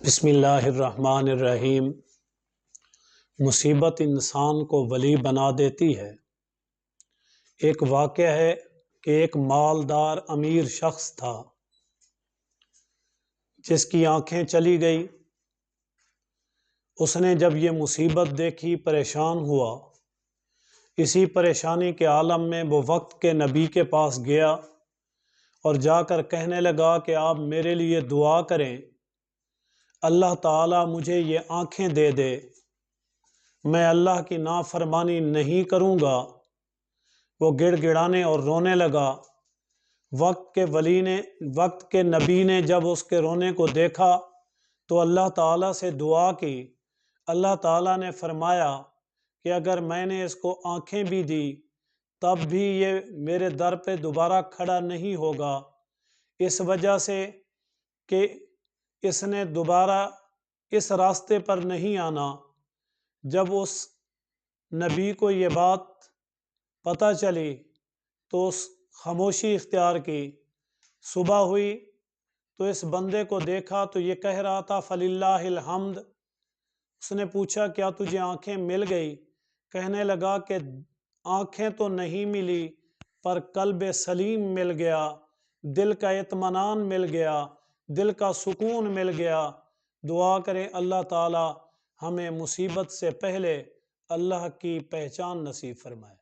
بسم اللہ الرحمن الرحیم۔ مصیبت انسان کو ولی بنا دیتی ہے۔ ایک واقعہ ہے کہ ایک مالدار امیر شخص تھا جس کی آنکھیں چلی گئی۔ اس نے جب یہ مصیبت دیکھی پریشان ہوا۔ اسی پریشانی کے عالم میں وہ وقت کے نبی کے پاس گیا اور جا کر کہنے لگا کہ آپ میرے لیے دعا کریں، اللہ تعالیٰ مجھے یہ آنکھیں دے دے، میں اللہ کی نافرمانی نہیں کروں گا۔ وہ گڑ گڑانے اور رونے لگا۔ وقت کے نبی نے جب اس کے رونے کو دیکھا تو اللہ تعالیٰ سے دعا کی۔ اللہ تعالیٰ نے فرمایا کہ اگر میں نے اس کو آنکھیں بھی دی تب بھی یہ میرے در پہ دوبارہ کھڑا نہیں ہوگا، اس وجہ سے کہ اس نے دوبارہ اس راستے پر نہیں آنا۔ جب اس نبی کو یہ بات پتہ چلی تو اس خاموشی اختیار کی۔ صبح ہوئی تو اس بندے کو دیکھا تو یہ کہہ رہا تھا فللہ الحمد۔ اس نے پوچھا کیا تجھے آنکھیں مل گئی؟ کہنے لگا کہ آنکھیں تو نہیں ملی پر قلب سلیم مل گیا، دل کا اطمینان مل گیا، دل کا سکون مل گیا۔ دعا کریں اللہ تعالی ہمیں مصیبت سے پہلے اللہ کی پہچان نصیب فرمائے۔